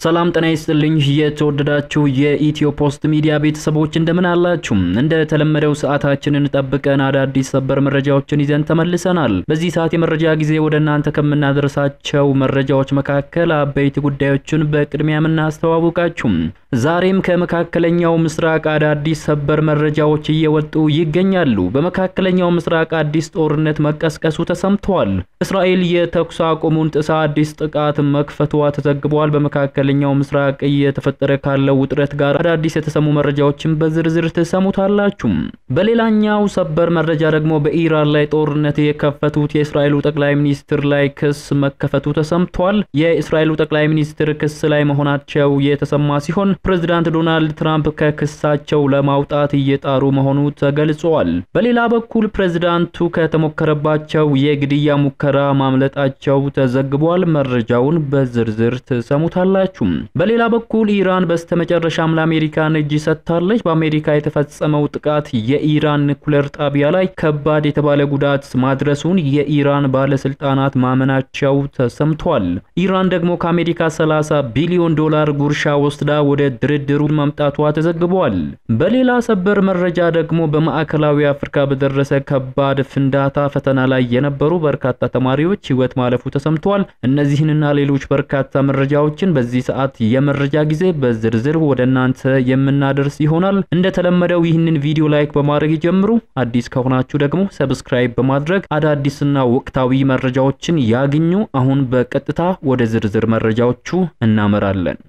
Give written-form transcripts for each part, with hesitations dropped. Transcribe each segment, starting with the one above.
ሰላም ጤና ይስጥልኝ የተወደዳችሁ የኢትዮ ፖስት ሚዲያ ቤተሰቦች እንደምን አላችሁ? እንደ ተለመደው ሰዓታችንን ጠብቀን አዳዲስ ሰበር መረጃዎችን ይዘን ተመልሰናል። በዚህ ሰዓት የመረጃ ጊዜ ወደ እናንተ ከምናደርሳቸው መረጃዎች መካከል አበይት ጉዳዮችን በቅድሚያ እናስተዋውቃችሁ። ዛሬም ከመካከለኛው ምስራቅ አዳዲስ ሰበር መረጃዎች እየወጡ ይገኛሉ። በመካከለኛው ምስራቅ አዲስ ጦርነት መቀስቀሱ ተሰምቷል። እስራኤል የተኩስ አቁሙን ጥሳ አዲስ ጥቃት መክፈቷ ተዘግቧል። በመካከለኛው ምስራቅ እየተፈጠረ ካለው ውጥረት ጋር አዳዲስ የተሰሙ መረጃዎችን በዝርዝር ተሰሙታላችሁ። በሌላኛው ሰበር መረጃ ደግሞ በኢራን ላይ ጦርነት የከፈቱት የእስራኤሉ ጠቅላይ ሚኒስትር ላይ ክስ መከፈቱ ተሰምቷል። የእስራኤሉ ጠቅላይ ሚኒስትር ክስ ላይ መሆናቸው የተሰማ ሲሆን ፕሬዝዳንት ዶናልድ ትራምፕ ከክሳቸው ለማውጣት እየጣሩ መሆኑ ተገልጿል። በሌላ በኩል ፕሬዝዳንቱ ከተሞከረባቸው የግድያ ሙከራ ማምለጣቸው ተዘግቧል። መረጃውን በዝርዝር ተሰሙታላችሁ። በሌላ በኩል ኢራን በስተመጨረሻም ለአሜሪካን እጅ ሰጥታለች። በአሜሪካ የተፈጸመው ጥቃት የኢራን ኒኩሌር ጣቢያ ላይ ከባድ የተባለ ጉዳት ማድረሱን የኢራን ባለስልጣናት ማመናቸው ተሰምቷል። ኢራን ደግሞ ከአሜሪካ 30 ቢሊዮን ዶላር ጉርሻ ወስዳ ወደ ድርድሩ መምጣቷ ተዘግቧል። በሌላ ሰበር መረጃ ደግሞ በማዕከላዊ አፍሪካ በደረሰ ከባድ ፍንዳታ ፈተና ላይ የነበሩ በርካታ ተማሪዎች ህይወት ማለፉ ተሰምቷል። እነዚህንና ሌሎች በርካታ መረጃዎችን በዚህ ሰዓት የመረጃ ጊዜ በዝርዝር ወደ እናንተ የምናደርስ ይሆናል። እንደተለመደው ይህንን ቪዲዮ ላይክ በማድረግ ይጀምሩ። አዲስ ከሆናችሁ ደግሞ ሰብስክራይብ በማድረግ አዳዲስና ወቅታዊ መረጃዎችን ያግኙ። አሁን በቀጥታ ወደ ዝርዝር መረጃዎቹ እናመራለን።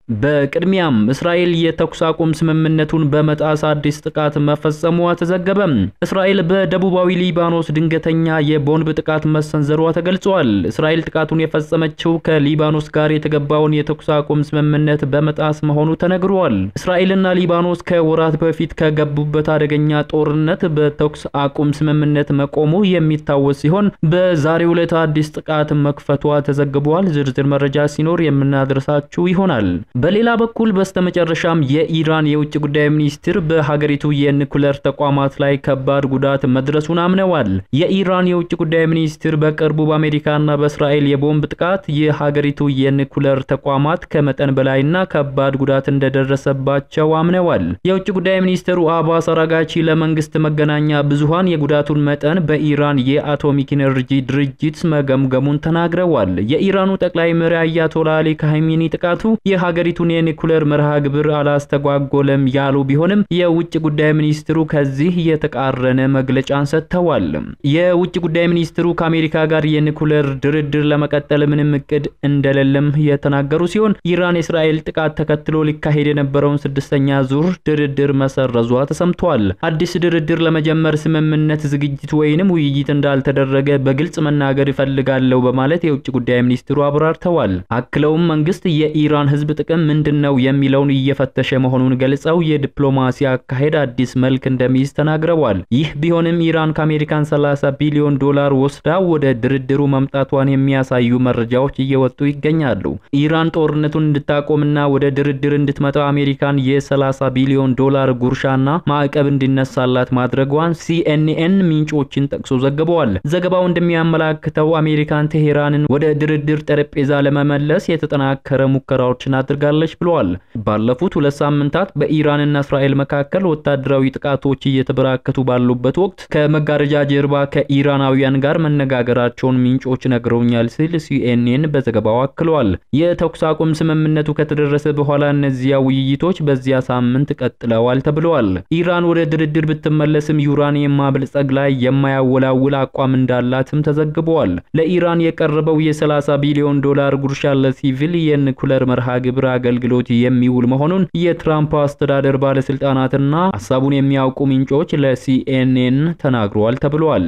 በቅድሚያም እስራኤል የተኩስ አቁም ስምምነቱን በመጣስ አዲስ ጥቃት መፈጸሟ ተዘገበ። እስራኤል በደቡባዊ ሊባኖስ ድንገተኛ የቦምብ ጥቃት መሰንዘሯ ተገልጿል። እስራኤል ጥቃቱን የፈጸመችው ከሊባኖስ ጋር የተገባውን የተኩስ አቁም ስምምነት በመጣስ መሆኑ ተነግሯል። እስራኤልና ሊባኖስ ከወራት በፊት ከገቡበት አደገኛ ጦርነት በተኩስ አቁም ስምምነት መቆሙ የሚታወስ ሲሆን በዛሬው ዕለት አዲስ ጥቃት መክፈቷ ተዘግቧል። ዝርዝር መረጃ ሲኖር የምናደርሳችሁ ይሆናል። በሌላ በኩል በስተመጨረሻም የኢራን የውጭ ጉዳይ ሚኒስትር በሀገሪቱ የኒኩሌር ተቋማት ላይ ከባድ ጉዳት መድረሱን አምነዋል። የኢራን የውጭ ጉዳይ ሚኒስትር በቅርቡ በአሜሪካና በእስራኤል የቦምብ ጥቃት የሀገሪቱ የኒኩሌር ተቋማት ከመጠን በላይና ከባድ ጉዳት እንደደረሰባቸው አምነዋል። የውጭ ጉዳይ ሚኒስትሩ አባስ አራጋቺ ለመንግስት መገናኛ ብዙሃን የጉዳቱን መጠን በኢራን የአቶሚክ ኢነርጂ ድርጅት መገምገሙን ተናግረዋል። የኢራኑ ጠቅላይ መሪ አያቶላ አሊ ካሚኒ ጥቃቱ የሀገሪቱን የኒኩሌር መርሃ ግብር አላስተጓጎለም ያሉ ቢሆንም የውጭ ጉዳይ ሚኒስትሩ ከዚህ የተቃረነ መግለጫን ሰጥተዋል። የውጭ ጉዳይ ሚኒስትሩ ከአሜሪካ ጋር የኒኩሌር ድርድር ለመቀጠል ምንም እቅድ እንደሌለም የተናገሩ ሲሆን ኢራን የእስራኤል ጥቃት ተከትሎ ሊካሄድ የነበረውን 6ኛ ዙር ድርድር መሰረዟ ተሰምቷል። አዲስ ድርድር ለመጀመር ስምምነት ዝግጅት ወይንም ውይይት እንዳልተደረገ በግልጽ መናገር ይፈልጋለው በማለት የውጭ ጉዳይ ሚኒስትሩ አብራርተዋል። አክለውም መንግስት የኢራን ህዝብ ጥቅም ምንድነው የሚለውን እየፈተሸ መሆኑን ገልጸው የዲፕሎማሲ አካሄድ አዲስ መልክ እንደሚይዝ ተናግረዋል። ይህ ቢሆንም ኢራን ከአሜሪካን 30 ቢሊዮን ዶላር ወስዳ ወደ ድርድሩ መምጣቷን የሚያሳዩ መረጃዎች እየወጡ ይገኛሉ። ኢራን ጦርነቱን እንድታቆምና ወደ ድርድር እንድትመጣ አሜሪካን የ30 ቢሊዮን ዶላር ጉርሻና ማዕቀብ እንዲነሳላት ማድረጓን ሲኤንኤን ምንጮችን ጠቅሶ ዘግቧል። ዘገባው እንደሚያመላክተው አሜሪካን ቴሄራንን ወደ ድርድር ጠረጴዛ ለመመለስ የተጠናከረ ሙከራዎችን አድርጋለች ብለዋል። ባለፉት 2 ሳምንታት በኢራንና እስራኤል መካከል ወታደራዊ ጥቃቶች እየተበራከቱ ባሉበት ወቅት ከመጋረጃ ጀርባ ከኢራናውያን ጋር መነጋገራቸውን ምንጮች ነግረውኛል ሲል ሲኤንኤን በዘገባው አክሏል። የተኩስ አቁም ስምምነቱ ከተደረሰ በኋላ እነዚያ ውይይቶች በዚያ ሳምንት ቀጥለዋል ተብሏል። ኢራን ወደ ድርድር ብትመለስም ዩራኒየም ማብለጽግ ላይ የማያወላውል አቋም እንዳላትም ተዘግቧል። ለኢራን የቀረበው የ30 ቢሊዮን ዶላር ጉርሻ ለሲቪል የኒኩሌር መርሃ ግብር አገልግሎት የሚውል መሆኑን የትራምፕ አስተዳደር ባለስልጣናትና ሐሳቡን የሚያውቁ ምንጮች ለሲኤንኤን ተናግረዋል ተብሏል።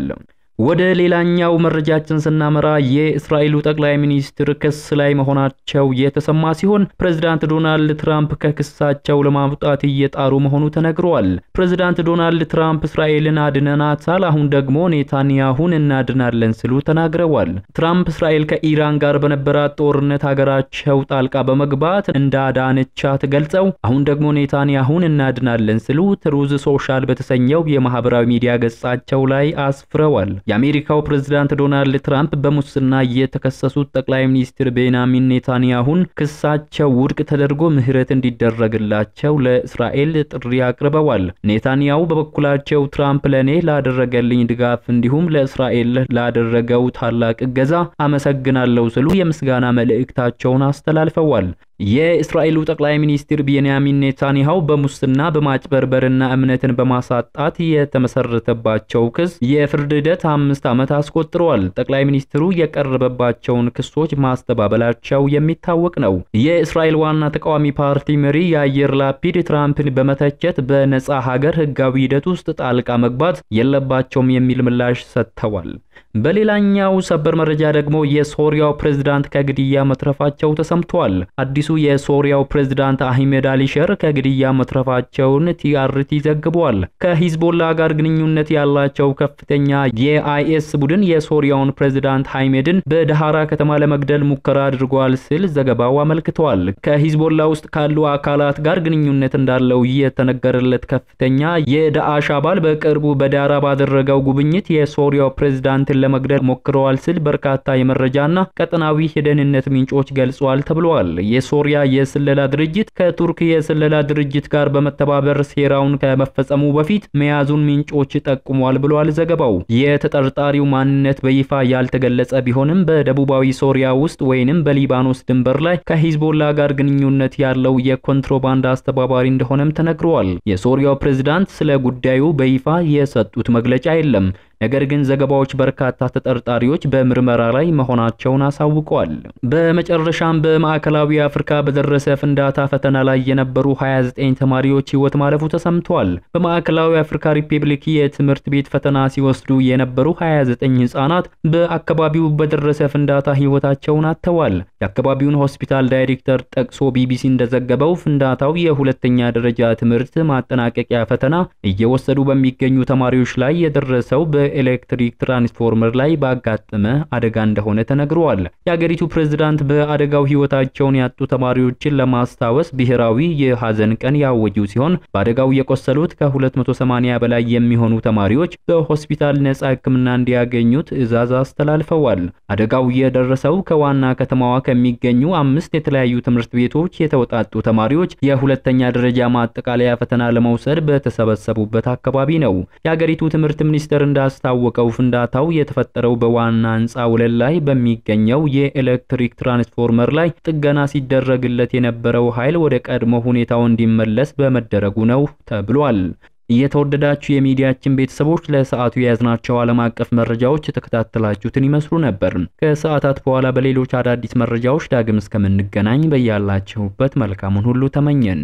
ወደ ሌላኛው መረጃችን ስናመራ የእስራኤሉ ጠቅላይ ሚኒስትር ክስ ላይ መሆናቸው የተሰማ ሲሆን ፕሬዝዳንት ዶናልድ ትራምፕ ከክሳቸው ለማውጣት እየጣሩ መሆኑ ተነግሯል። ፕሬዝዳንት ዶናልድ ትራምፕ እስራኤልን አድነናታል፣ አሁን ደግሞ ኔታንያሁን እናድናለን ሲሉ ተናግረዋል። ትራምፕ እስራኤል ከኢራን ጋር በነበራት ጦርነት ሀገራቸው ጣልቃ በመግባት እንዳዳነቻት ገልጸው አሁን ደግሞ ኔታንያሁን እናድናለን ሲሉ ትሩዝ ሶሻል በተሰኘው የማህበራዊ ሚዲያ ገጻቸው ላይ አስፍረዋል። የአሜሪካው ፕሬዝዳንት ዶናልድ ትራምፕ በሙስና የተከሰሱት ጠቅላይ ሚኒስትር ቤንያሚን ኔታንያሁን ክሳቸው ውድቅ ተደርጎ ምህረት እንዲደረግላቸው ለእስራኤል ጥሪ አቅርበዋል። ኔታንያሁ በበኩላቸው ትራምፕ ለኔ ላደረገልኝ ድጋፍ እንዲሁም ለእስራኤል ላደረገው ታላቅ እገዛ አመሰግናለሁ ሲሉ የምስጋና መልእክታቸውን አስተላልፈዋል። የእስራኤሉ ጠቅላይ ሚኒስትር ቤንያሚን ኔታንያሁ በሙስና በማጭበርበርና እምነትን በማሳጣት የተመሰረተባቸው ክስ የፍርድ ሂደት 5 ዓመት አስቆጥሯል። ጠቅላይ ሚኒስትሩ የቀረበባቸውን ክሶች ማስተባበላቸው የሚታወቅ ነው። የእስራኤል ዋና ተቃዋሚ ፓርቲ መሪ ያይር ላፒድ ትራምፕን በመተቸት በነጻ ሀገር ህጋዊ ሂደት ውስጥ ጣልቃ መግባት የለባቸውም የሚል ምላሽ ሰጥተዋል። በሌላኛው ሰበር መረጃ ደግሞ የሶሪያው ፕሬዝዳንት ከግድያ መትረፋቸው ተሰምቷል። አዲሱ የሶሪያው ፕሬዝዳንት አህመድ አልሸር ከግድያ መትረፋቸውን ቲአርቲ ዘግቧል። ከሂዝቦላ ጋር ግንኙነት ያላቸው ከፍተኛ የአይኤስ ቡድን የሶሪያውን ፕሬዝዳንት አህመድን በዳሃራ ከተማ ለመግደል ሙከራ አድርጓል ሲል ዘገባው አመልክቷል። ከሂዝቦላ ውስጥ ካሉ አካላት ጋር ግንኙነት እንዳለው የተነገረለት ከፍተኛ የዳአሽ አባል በቅርቡ በዳራ ባደረገው ጉብኝት የሶሪያው ፕሬዝዳንት ለመግደል ሞክረዋል ሲል በርካታ የመረጃና ቀጠናዊ የደህንነት ምንጮች ገልጸዋል ተብሏል። የሶሪያ የስለላ ድርጅት ከቱርክ የስለላ ድርጅት ጋር በመተባበር ሴራውን ከመፈጸሙ በፊት መያዙን ምንጮች ጠቁመዋል ብሏል ዘገባው። የተጠርጣሪው ማንነት በይፋ ያልተገለጸ ቢሆንም በደቡባዊ ሶሪያ ውስጥ ወይንም በሊባኖስ ድንበር ላይ ከሂዝቦላ ጋር ግንኙነት ያለው የኮንትሮባንድ አስተባባሪ እንደሆነም ተነግሯል። የሶሪያው ፕሬዝዳንት ስለ ጉዳዩ በይፋ የሰጡት መግለጫ የለም። ነገር ግን ዘገባዎች በርካታ ተጠርጣሪዎች በምርመራ ላይ መሆናቸውን አሳውቀዋል። በመጨረሻም በማዕከላዊ አፍሪካ በደረሰ ፍንዳታ ፈተና ላይ የነበሩ 29 ተማሪዎች ሕይወት ማለፉ ተሰምቷል። በማዕከላዊ አፍሪካ ሪፐብሊክ የትምህርት ቤት ፈተና ሲወስዱ የነበሩ 29 ህጻናት በአካባቢው በደረሰ ፍንዳታ ሕይወታቸውን አጥተዋል። የአካባቢውን ሆስፒታል ዳይሬክተር ጠቅሶ ቢቢሲ እንደዘገበው ፍንዳታው የሁለተኛ ደረጃ ትምህርት ማጠናቀቂያ ፈተና እየወሰዱ በሚገኙ ተማሪዎች ላይ የደረሰው በኤሌክትሪክ ትራንስፎርመር ላይ ባጋጠመ አደጋ እንደሆነ ተነግሯል። የአገሪቱ ፕሬዝዳንት በአደጋው ህይወታቸውን ያጡ ተማሪዎችን ለማስታወስ ብሔራዊ የሐዘን ቀን ያወጁ ሲሆን በአደጋው የቆሰሉት ከ280 በላይ የሚሆኑ ተማሪዎች በሆስፒታል ነጻ ሕክምና እንዲያገኙ ትዕዛዝ አስተላልፈዋል። አደጋው የደረሰው ከዋና ከተማዋ ከሚገኙ 5 የተለያዩ ትምህርት ቤቶች የተወጣጡ ተማሪዎች የሁለተኛ ደረጃ ማጠቃለያ ፈተና ለመውሰድ በተሰበሰቡበት አካባቢ ነው። የአገሪቱ ትምህርት ሚኒስቴር እንዳስታወቀው ፍንዳታው የተፈጠረው በዋና ህንጻ ወለል ላይ በሚገኘው የኤሌክትሪክ ትራንስፎርመር ላይ ጥገና ሲደረግለት የነበረው ኃይል ወደ ቀድሞ ሁኔታው እንዲመለስ በመደረጉ ነው ተብሏል። የተወደዳችሁ የሚዲያችን ቤተሰቦች ለሰዓቱ የያዝናቸው ዓለም አቀፍ መረጃዎች የተከታተላችሁትን ይመስሉ ነበር። ከሰዓታት በኋላ በሌሎች አዳዲስ መረጃዎች ዳግም እስከምንገናኝ በያላችሁበት መልካሙን ሁሉ ተመኘን።